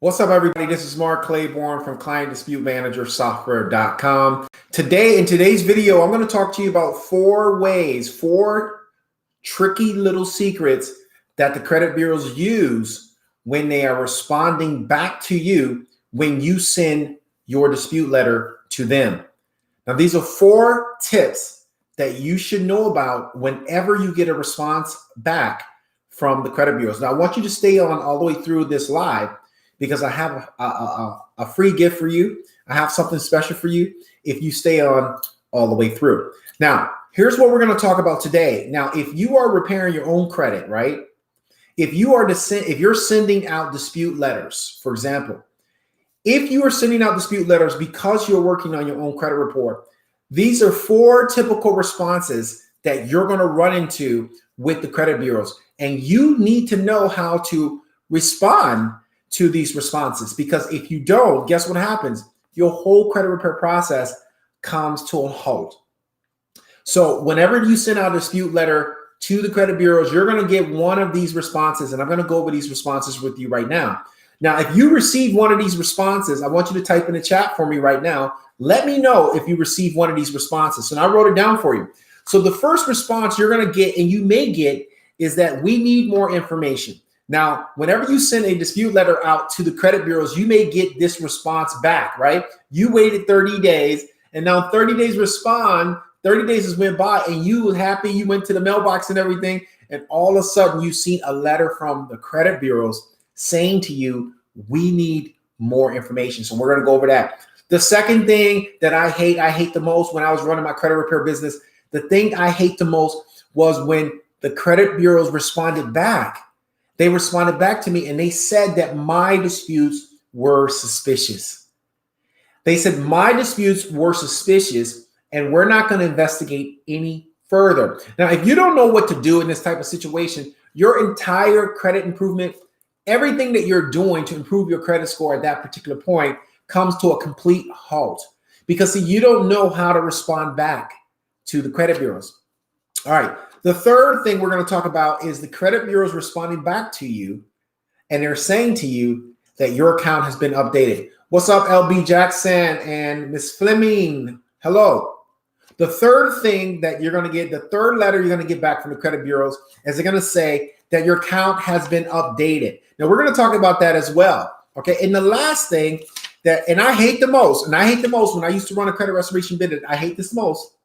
What's up, everybody? This is Mark Claiborne from ClientDisputeManagerSoftware.com. Today, in today's video, I'm going to talk to you about four tricky little secrets that the credit bureaus use when they are responding back to you when you send your dispute letter to them. Now, these are 4 tips that you should know about whenever you get a response back from the credit bureaus. Now, I want you to stay on all the way through this live, because I have a free gift for you. I have something special for you if you stay on all the way through. Now, here's what we're going to talk about today. Now, if you are repairing your own credit, right? If you're sending out dispute letters, for example, if you are sending out dispute letters because you're working on your own credit report, these are 4 typical responses that you're going to run into with the credit bureaus. And you need to know how to respond to these responses, because if you don't, guess what happens? Your whole credit repair process comes to a halt. So whenever you send out a dispute letter to the credit bureaus, you're going to get one of these responses, and I'm going to go over these responses with you right now. Now, if you receive one of these responses, I want you to type in the chat for me right now. Let me know if you receive one of these responses. And I wrote it down for you. So the first response you're going to get, and you may get, is that we need more information. Now, whenever you send a dispute letter out to the credit bureaus, you may get this response back, right? You waited 30 days, and now 30 days respond, 30 days has went by, and you were happy, you went to the mailbox and everything, and all of a sudden you see a letter from the credit bureaus saying to you, we need more information. So we're going to go over that. The second thing that I hate the most when I was running my credit repair business, the thing I hate the most was when the credit bureaus responded back. They responded back to me and they said that my disputes were suspicious. They said my disputes were suspicious and we're not going to investigate any further. Now, if you don't know what to do in this type of situation, your entire credit improvement, everything that you're doing to improve your credit score at that particular point comes to a complete halt, because see, you don't know how to respond back to the credit bureaus. All right. The third thing we're going to talk about is the credit bureaus responding back to you, and they're saying to you that your account has been updated. What's up, LB Jackson and Miss Fleming? Hello. The third thing that you're going to get, the third letter you're going to get back from the credit bureaus, is they're going to say that your account has been updated. Now, we're going to talk about that as well. Okay. And the last thing that, and I hate the most when I used to run a credit restoration business, I hate this most.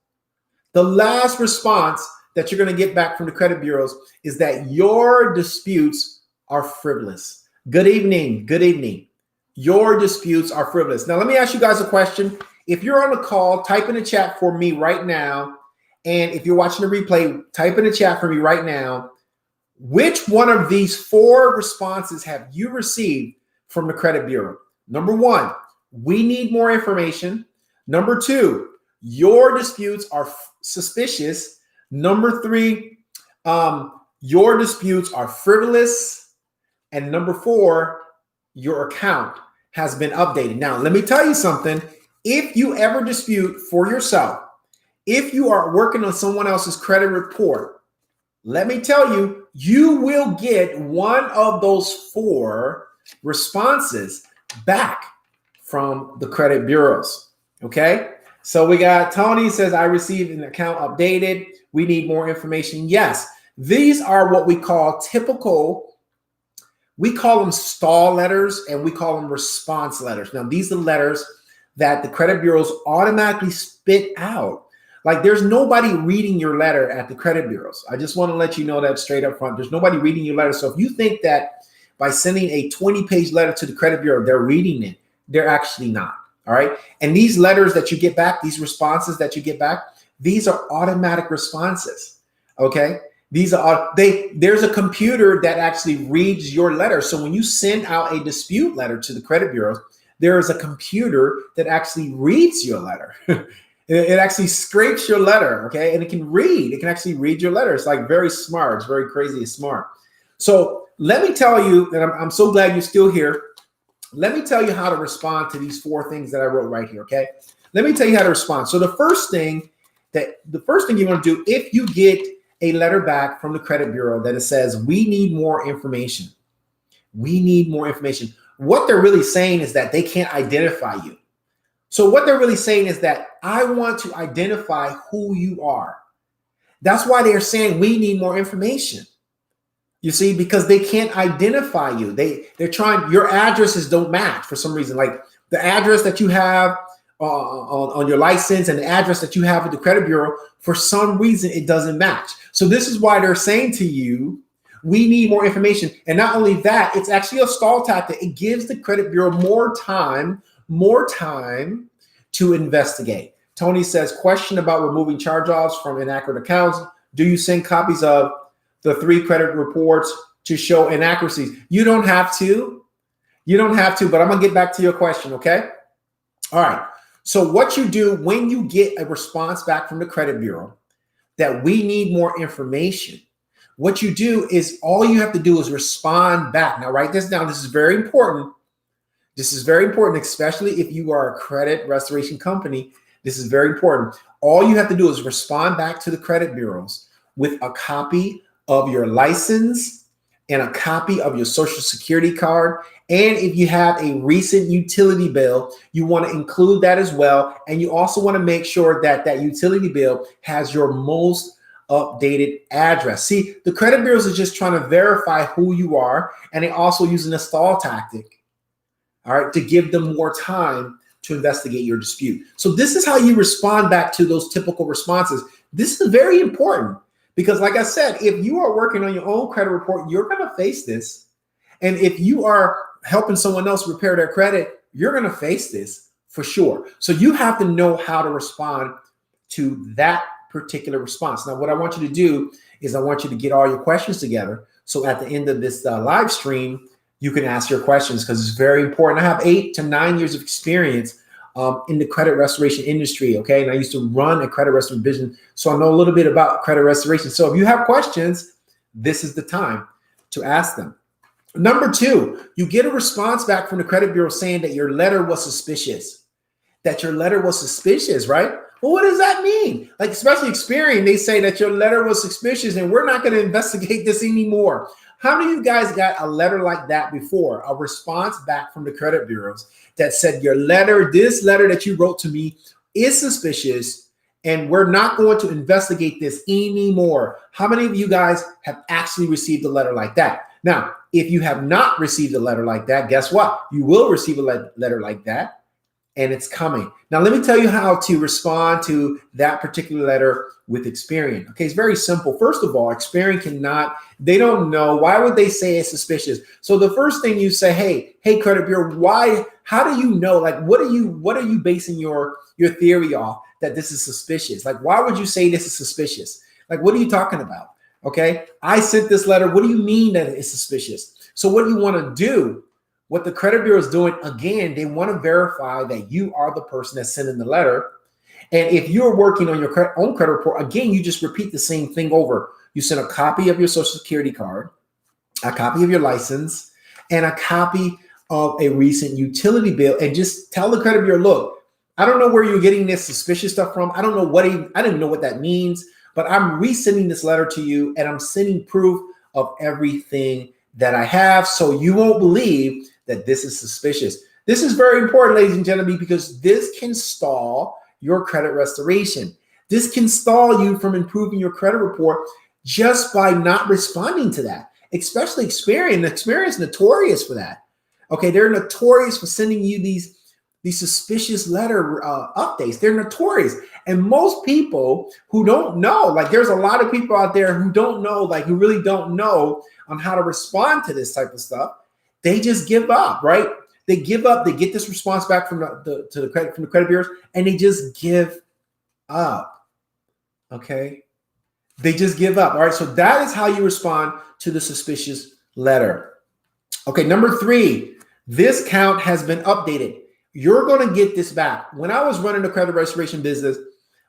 The last response that you're going to get back from the credit bureaus is that your disputes are frivolous. Good evening. Good evening. Your disputes are frivolous. Now, let me ask you guys a question. If you're on the call, type in the chat for me right now. And if you're watching the replay, type in the chat for me right now. Which one of these 4 responses have you received from the credit bureau? Number 1, we need more information. Number 2, your disputes are suspicious. Number 3, your disputes are frivolous. And number 4, your account has been updated. Now, let me tell you something. If you ever dispute for yourself, if you are working on someone else's credit report, let me tell you, you will get one of those 4 responses back from the credit bureaus. Okay. So we got Tony says, I received an account updated. We need more information. Yes, these are what we call typical. We call them stall letters and we call them response letters. Now, these are letters that the credit bureaus automatically spit out. Like, there's nobody reading your letter at the credit bureaus. I just want to let you know that straight up front. There's nobody reading your letter. So if you think that by sending a 20-page letter to the credit bureau, they're reading it, they're actually not. All right. And these letters that you get back, these responses that you get back, these are automatic responses. Okay. There's a computer that actually reads your letter. So when you send out a dispute letter to the credit bureaus, there is a computer that actually reads your letter. It actually scrapes your letter. Okay. And it can actually read your letter. It's like very smart. It's very crazy smart. So let me tell you, and I'm so glad you're still here. Let me tell you how to respond to these 4 things that I wrote right here. Okay. Let me tell you how to respond. So the first thing you want to do, if you get a letter back from the credit bureau that it says, we need more information. We need more information. what they're really saying is that they can't identify you. So what they're really saying is that I want to identify who you are. That's why they're saying we need more information. You see, because they can't identify you. They're trying, your addresses don't match for some reason. Like the address that you have on your license and the address that you have at the credit bureau, for some reason, it doesn't match. So this is why they're saying to you, we need more information. And not only that, it's actually a stall tactic. It gives the credit bureau more time to investigate. Tony says, question about removing charge-offs from inaccurate accounts. Do you send copies of the 3 credit reports to show inaccuracies? You don't have to. You don't have to, but I'm going to get back to your question, okay? All right. So what you do when you get a response back from the credit bureau that we need more information, what you do is all you have to do is respond back. Now, write this down. This is very important. This is very important, especially if you are a credit restoration company. This is very important. All you have to do is respond back to the credit bureaus with a copy of your license and a copy of your social security card. And if you have a recent utility bill, you want to include that as well. And you also want to make sure that that utility bill has your most updated address. See, the credit bureaus are just trying to verify who you are, and they also using a stall tactic, all right, to give them more time to investigate your dispute. So this is how you respond back to those typical responses. This is very important because, like I said, if you are working on your own credit report, you're going to face this. And if you are helping someone else repair their credit, you're going to face this for sure. So you have to know how to respond to that particular response. Now, what I want you to do is I want you to get all your questions together. So at the end of this live stream, you can ask your questions because it's very important. I have 8 to 9 years of experience in the credit restoration industry, okay? And I used to run a credit restoration business, so I know a little bit about credit restoration. So if you have questions, this is the time to ask them. Number 2, you get a response back from the credit bureau saying that your letter was suspicious. That your letter was suspicious, right? Well, what does that mean? Like, especially Experian, they say that your letter was suspicious and we're not going to investigate this anymore. How many of you guys got a letter like that before? A response back from the credit bureaus that said your letter, this letter that you wrote to me is suspicious and we're not going to investigate this anymore. How many of you guys have actually received a letter like that? Now, if you have not received a letter like that, guess what? You will receive a letter like that, and it's coming. Now, let me tell you how to respond to that particular letter with Experian. Okay, it's very simple. First of all, Experian cannot, they don't know. Why would they say it's suspicious? So the first thing you say, hey, credit bureau, why, how do you know? Like, what are you basing your theory off that this is suspicious? Like, why would you say this is suspicious? Like, what are you talking about? Okay, I sent this letter. What do you mean that it's suspicious? So what you want to do, what the credit bureau is doing, again, they want to verify that you are the person that's sending the letter. And if you're working on your own credit report, again, you just repeat the same thing over. You send a copy of your social security card, a copy of your license, and a copy of a recent utility bill, and just tell the credit bureau, look, I don't know where you're getting this suspicious stuff from. I don't even know what that means, but I'm resending this letter to you and I'm sending proof of everything that I have, so you won't believe that this is suspicious. This is very important, ladies and gentlemen, because this can stall your credit restoration. This can stall you from improving your credit report just by not responding to that, especially Experian. Experian is notorious for that. Okay, they're notorious for sending you these suspicious letter updates. They're notorious. And most people who don't know, like there's a lot of people out there who don't know, like who really don't know on how to respond to this type of stuff. They just give up, right? They give up. They get this response back from the credit bureaus, and they just give up. Okay, they just give up. All right, so that is how you respond to the suspicious letter. Okay, number 3, this count has been updated. You're going to get this back. When I was running the credit restoration business,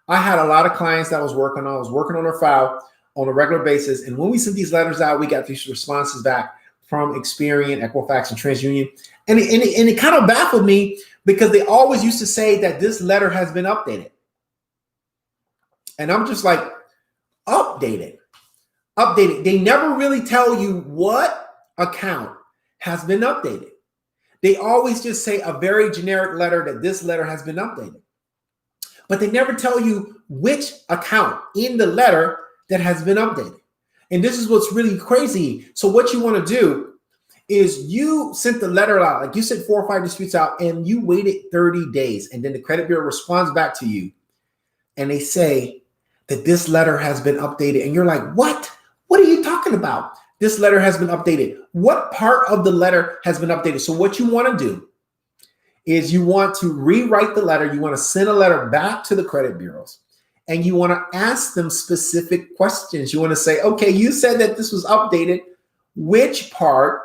I had a lot of clients that I was working on their file on a regular basis. And when we sent these letters out, we got these responses back from Experian, Equifax, and TransUnion. And it kind of baffled me because they always used to say that this letter has been updated. And I'm just like, updated. They never really tell you what account has been updated. They always just say a very generic letter that this letter has been updated. But they never tell you which account in the letter that has been updated. And this is what's really crazy. So what you want to do is you sent the letter out, like you sent 4 or 5 disputes out, and you waited 30 days. And then the credit bureau responds back to you. And they say that this letter has been updated. And you're like, what? What are you talking about? This letter has been updated. What part of the letter has been updated? So what you want to do is you want to rewrite the letter. You want to send a letter back to the credit bureaus. And you want to ask them specific questions. You want to say, okay, you said that this was updated. Which part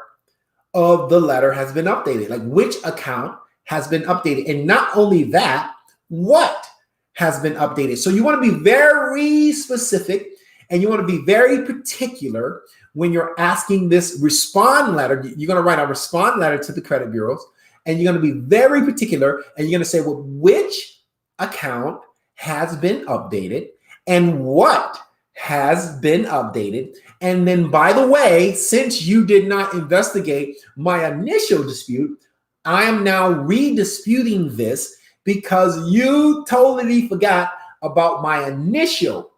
of the letter has been updated? Like which account has been updated? And not only that, what has been updated? So you want to be very specific and you want to be very particular when you're asking this respond letter. You're going to write a respond letter to the credit bureaus and you're going to be very particular and you're going to say, well, which account has been updated and what has been updated. And then, by the way, since you did not investigate my initial dispute, I am now redisputing this because you totally forgot about my initial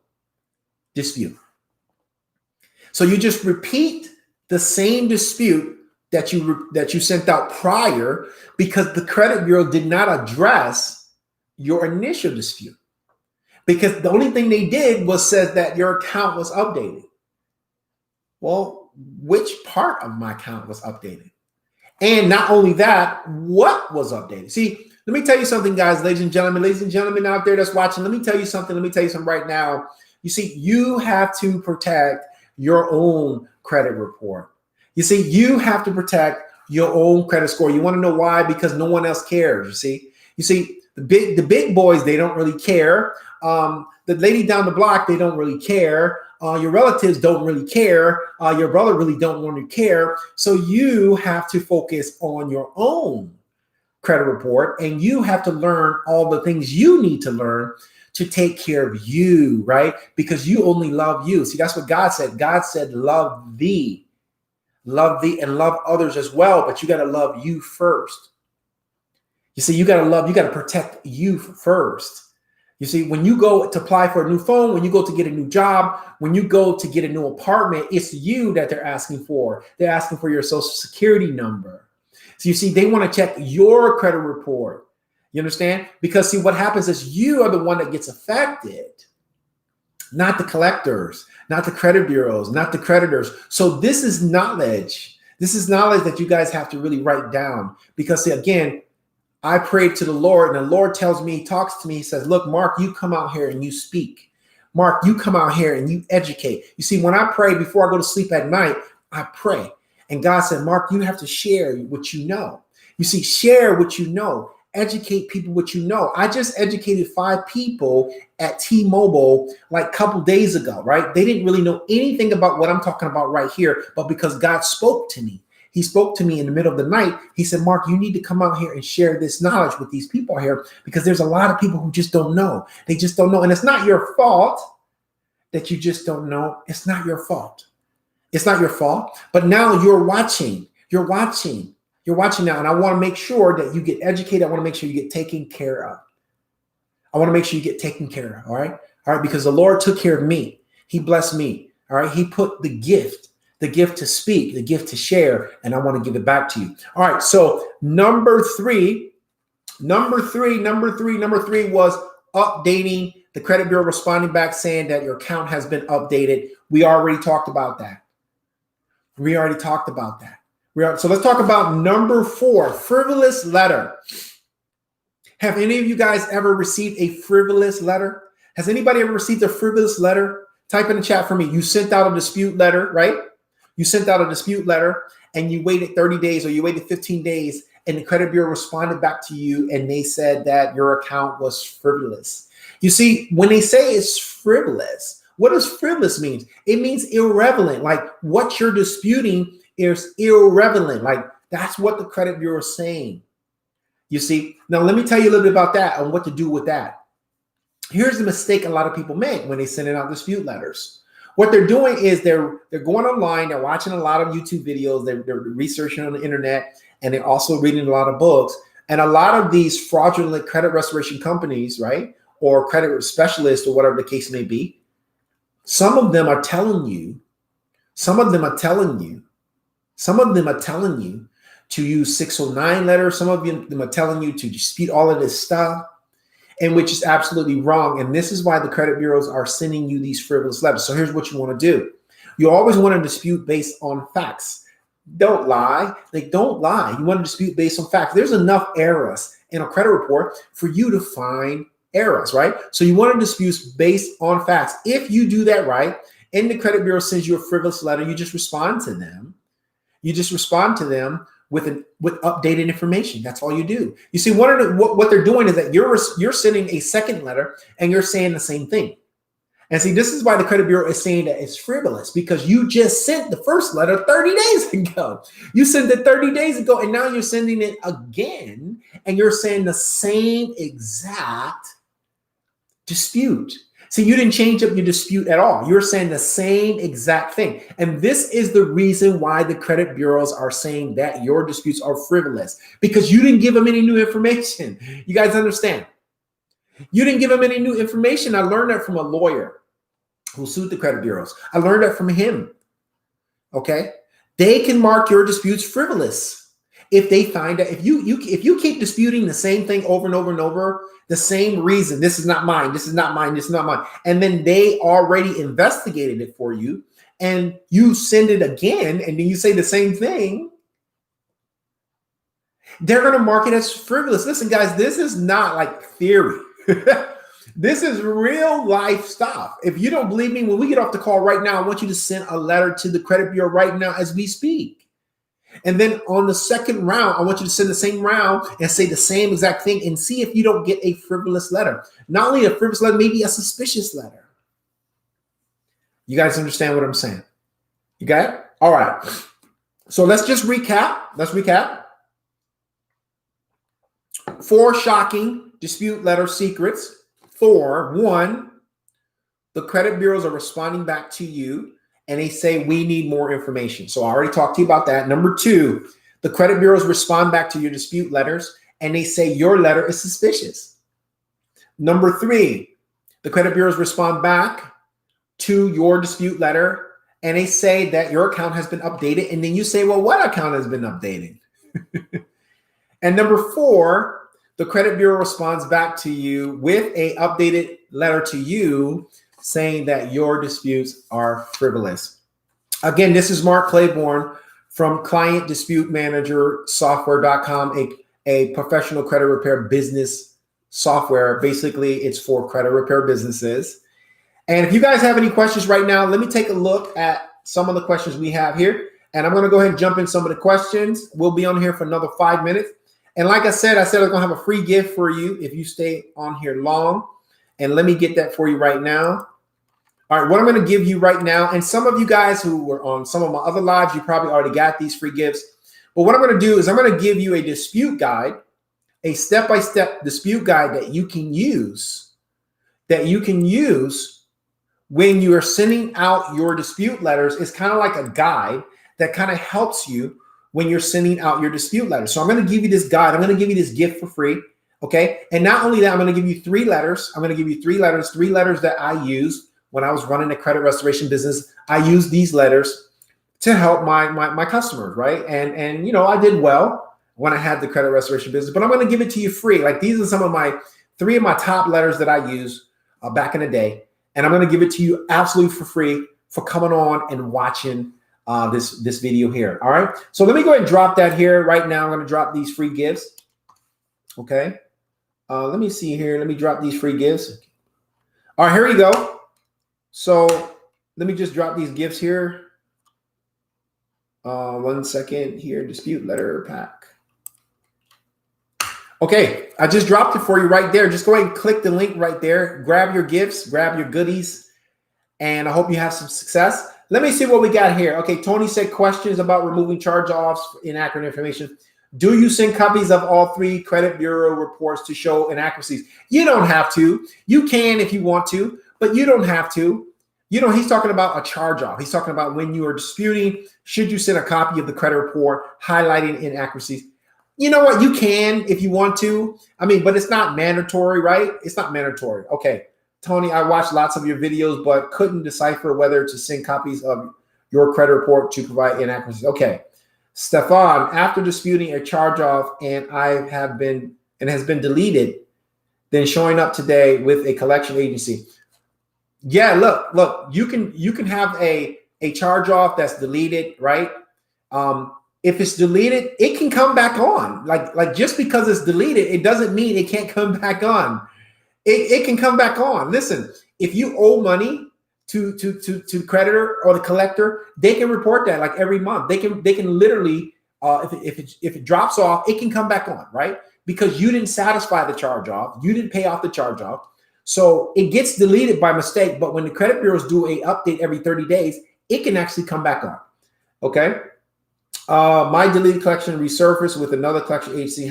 dispute. So you just repeat the same dispute that you sent out prior because the credit bureau did not address your initial dispute. Because the only thing they did was said that your account was updated. Well, which part of my account was updated? And not only that, what was updated? See, let me tell you something, guys, ladies and gentlemen out there that's watching, let me tell you something right now. You see, you have to protect your own credit report. You see, you have to protect your own credit score. You want to know why? Because no one else cares, You see, the big boys, they don't really care. The lady down the block, they don't really care. Your relatives don't really care. Your brother really don't want to care. So you have to focus on your own credit report and you have to learn all the things you need to learn to take care of you, right? Because you only love you. See, that's what God said. God said, love thee and love others as well. But you got to love you first. You see, you got to protect you first. You see, when you go to apply for a new phone, when you go to get a new job, when you go to get a new apartment, it's you that they're asking for. They're asking for your social security number. So you see, they want to check your credit report. You understand? Because see, what happens is you are the one that gets affected, not the collectors, not the credit bureaus, not the creditors. So this is knowledge. This is knowledge that you guys have to really write down because see, again, I prayed to the Lord and the Lord tells me, he talks to me. He says, look, Mark, you come out here and you speak. Mark, you come out here and you educate. You see, when I pray before I go to sleep at night, I pray. And God said, Mark, you have to share what you know. You see, share what you know. Educate people what you know. I just educated 5 people at T-Mobile like a couple days ago, right? They didn't really know anything about what I'm talking about right here, but because God spoke to me. He spoke to me in the middle of the night. He said, Mark, you need to come out here and share this knowledge with these people here because there's a lot of people who just don't know. They just don't know. And it's not your fault that you just don't know. It's not your fault. It's not your fault. But now you're watching. You're watching now. And I want to make sure that you get educated. I want to make sure you get taken care of. I want to make sure you get taken care of. All right. All right. Because the Lord took care of me. He blessed me. All right. He put the gift to speak, the gift to share, and I want to give it back to you. All right. So number three was updating the credit bureau responding back saying that your account has been updated. We already talked about that. So let's talk about number 4, frivolous letter. Have any of you guys ever received a frivolous letter? Has anybody ever received a frivolous letter? Type in the chat for me. You sent out a dispute letter, right? You sent out a dispute letter and you waited 30 days or you waited 15 days and the credit bureau responded back to you and they said that your account was frivolous. You see, when they say it's frivolous, what does frivolous mean? It means irrelevant. Like what you're disputing is irrelevant. Like that's what the credit bureau is saying. You see, now let me tell you a little bit about that and what to do with that. Here's the mistake a lot of people make when they send out dispute letters. What they're doing is they're going online, they're watching a lot of YouTube videos, they're researching on the internet, and they're also reading a lot of books. And a lot of these fraudulent credit restoration companies, right, or credit specialists or whatever the case may be, some of them are telling you to use 609 letters. Some of them are telling you to dispute all of this stuff, and which is absolutely wrong. And this is why the credit bureaus are sending you these frivolous letters. So here's what you want to do. You always want to dispute based on facts. Don't lie. Don't lie. You want to dispute based on facts. There's enough errors in a credit report for you to find errors, right? So you want to dispute based on facts. If you do that right, and the credit bureau sends you a frivolous letter, you just respond to them. With updated information. That's all you do. You see, what they're doing is that you're sending a second letter and you're saying the same thing. And see, this is why the credit bureau is saying that it's frivolous, because you just sent the first letter 30 days ago. You sent it 30 days ago, and now you're sending it again, and you're saying the same exact dispute. See, you didn't change up your dispute at all. You're saying the same exact thing. And this is the reason why the credit bureaus are saying that your disputes are frivolous, because you didn't give them any new information. You guys understand? You didn't give them any new information. I learned that from a lawyer who sued the credit bureaus. I learned that from him. Okay? They can mark your disputes frivolous if they find that if you keep disputing the same thing over and over and over, the same reason, this is not mine, this is not mine, this is not mine, and then they already investigated it for you, and you send it again, and then you say the same thing, they're going to mark it as frivolous. Listen, guys, this is not like theory. This is real life stuff. If you don't believe me, when we get off the call right now, I want you to send a letter to the credit bureau right now as we speak. And then on the second round, I want you to send the same round and say the same exact thing and see if you don't get a frivolous letter. Not only a frivolous letter, maybe a suspicious letter. You guys understand what I'm saying? You got it? All right. So let's just recap. Let's recap. 4 shocking dispute letter secrets. 4, 1, the credit bureaus are responding back to you and they say, we need more information. So I already talked to you about that. Number 2, the credit bureaus respond back to your dispute letters and they say your letter is suspicious. Number 3, the credit bureaus respond back to your dispute letter and they say that your account has been updated. And then you say, well, what account has been updated? And number 4, the credit bureau responds back to you with an updated letter to you saying that your disputes are frivolous. Again, this is Mark Claiborne from Client Dispute Manager Software.com, a professional credit repair business software. Basically, it's for credit repair businesses. And if you guys have any questions right now, let me take a look at some of the questions we have here. And I'm going to go ahead and jump in some of the questions. We'll be on here for another 5 minutes. And like I said I'm going to have a free gift for you if you stay on here long. And let me get that for you right now. All right, what I'm going to give you right now, and some of you guys who were on some of my other lives, you probably already got these free gifts. But what I'm going to do is I'm going to give you a dispute guide, a step-by-step dispute guide that you can use when you are sending out your dispute letters. It's kind of like a guide that kind of helps you when you're sending out your dispute letters. So I'm going to give you this guide. I'm going to give you this gift for free. Okay. And not only that, I'm going to give you 3 letters. I'm going to give you 3 letters that I used when I was running a credit restoration business. I used these letters to help my customers. Right. And, you know, I did well when I had the credit restoration business, but I'm going to give it to you free. Like, these are some of my 3 of my top letters that I used back in the day. And I'm going to give it to you absolutely for free for coming on and watching this video here. All right. So let me go ahead and drop that here right now. I'm going to drop these free gifts. Okay. Let me see here. Let me drop these free gifts. All right, here we go. So let me just drop these gifts here. 1 second here. Dispute letter pack. Okay. I just dropped it for you right there. Just go ahead and click the link right there. Grab your gifts, grab your goodies, and I hope you have some success. Let me see what we got here. Okay, Tony said questions about removing charge-offs, inaccurate information. Do you send copies of all 3 credit bureau reports to show inaccuracies? You don't have to. You can if you want to, but you don't have to. He's talking about a charge off. He's talking about when you are disputing, should you send a copy of the credit report highlighting inaccuracies? You know what? You can if you want to. I mean, but it's not mandatory, right? It's not mandatory. Okay, Tony, I watched lots of your videos, but couldn't decipher whether to send copies of your credit report to provide inaccuracies. Okay, Stefan, after disputing a charge off and has been deleted, then showing up today with a collection agency. Yeah, look, you can have a charge off that's deleted, right? If it's deleted, it can come back on. Like just because it's deleted, it doesn't mean it can't come back on. It can come back on. Listen, if you owe money to the creditor or the collector, they can report that like every month. They can literally if it drops off, it can come back on, right? Because you didn't satisfy the charge off, you didn't pay off the charge off. So it gets deleted by mistake, but when the credit bureaus do a update every 30 days, it can actually come back on. Okay. My deleted collection resurfaced with another collection agency.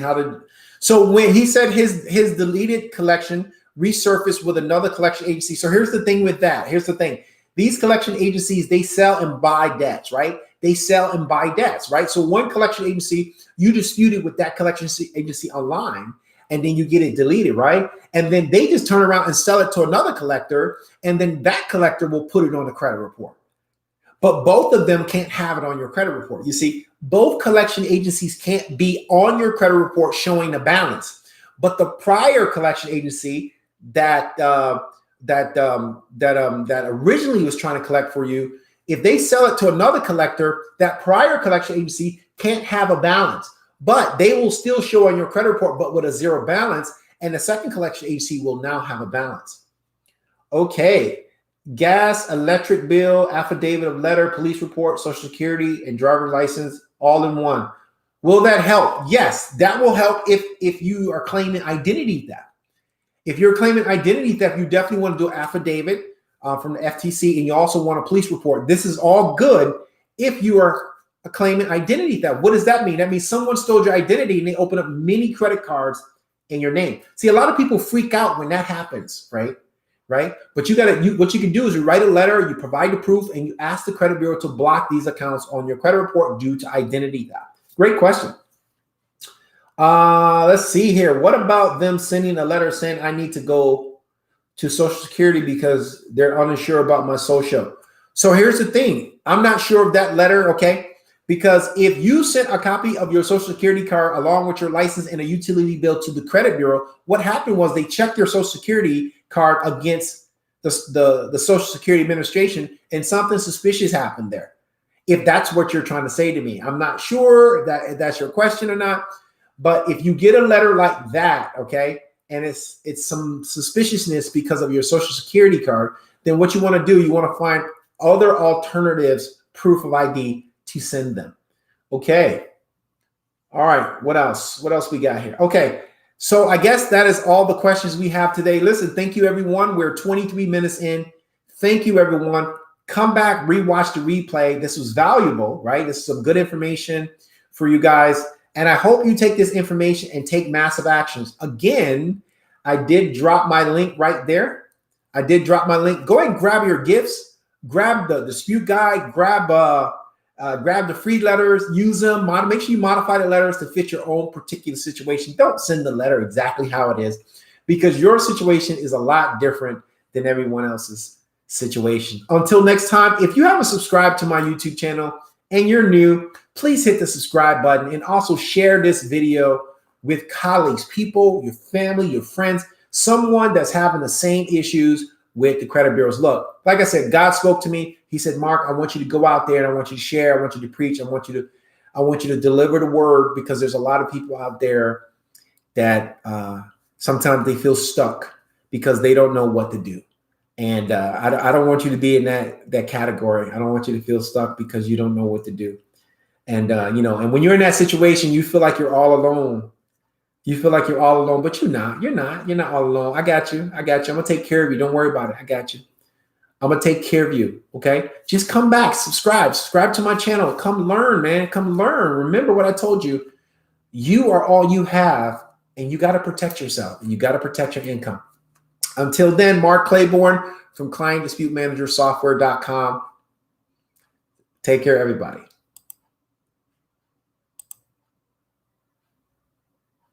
So when he said his deleted collection resurfaced with another collection agency. So here's the thing with that. Here's the thing. These collection agencies, they sell and buy debts, right? They sell and buy debts, right? So one collection agency, you disputed with that collection agency online, and then you get it deleted, right? And then they just turn around and sell it to another collector, and then that collector will put it on the credit report. But both of them can't have it on your credit report. You see, both collection agencies can't be on your credit report showing a balance. But the prior collection agency that originally was trying to collect for you, if they sell it to another collector, that prior collection agency can't have a balance. But they will still show on your credit report, but with a zero balance, and the second collection agency will now have a balance. Okay, gas, electric bill, affidavit of letter, police report, social security, and driver's license all in one. Will that help? Yes, that will help if you are claiming identity theft. If you're claiming identity theft, you definitely want to do an affidavit from the FTC, and you also want a police report. This is all good if you are claiming identity theft. What does that mean? That means someone stole your identity and they open up many credit cards in your name. See, a lot of people freak out when that happens, right? But what you can do is you write a letter, you provide the proof, and you ask the credit bureau to block these accounts on your credit report due to identity theft. Great question. Let's see here. What about them sending a letter saying I need to go to Social Security because they're unsure about my social? So here's the thing. I'm not sure of that letter, okay? Because if you sent a copy of your Social Security card along with your license and a utility bill to the credit bureau, what happened was they checked your Social Security card against the Social Security Administration, and something suspicious happened there. If that's what you're trying to say to me, I'm not sure if that's your question or not. But if you get a letter like that, okay, and it's some suspiciousness because of your Social Security card, then what you want to do, you want to find other alternatives, proof of ID to send them. Okay. All right. What else? What else we got here? Okay. So I guess that is all the questions we have today. Listen, thank you, everyone. We're 23 minutes in. Thank you, everyone. Come back, rewatch the replay. This was valuable, right? This is some good information for you guys. And I hope you take this information and take massive actions. Again, I did drop my link right there. I did drop my link. Go ahead and grab your gifts. Grab the dispute guide. Grab the free letters. Use them. Make sure you modify the letters to fit your own particular situation. Don't send the letter exactly how it is, because your situation is a lot different than everyone else's situation. Until next time, if you haven't subscribed to my YouTube channel and you're new, please hit the subscribe button and also share this video with colleagues, people, your family, your friends, someone that's having the same issues with the credit bureaus. Look, like I said, God spoke to me. He said, Mark, I want you to go out there and I want you to share. I want you to preach. I want you to deliver the word, because there's a lot of people out there that sometimes they feel stuck because they don't know what to do. And I don't want you to be in that category. I don't want you to feel stuck because you don't know what to do. And, and when you're in that situation, you feel like you're all alone. You feel like you're all alone, but you're not. You're not all alone. I got you. I'm going to take care of you. Don't worry about it. I got you. I'm going to take care of you. Okay. Just come back, subscribe to my channel. Come learn, man. Come learn. Remember what I told you. You are all you have, and you got to protect yourself, and you got to protect your income. Until then, Mark Claiborne from ClientDisputeManagerSoftware.com. Take care, everybody.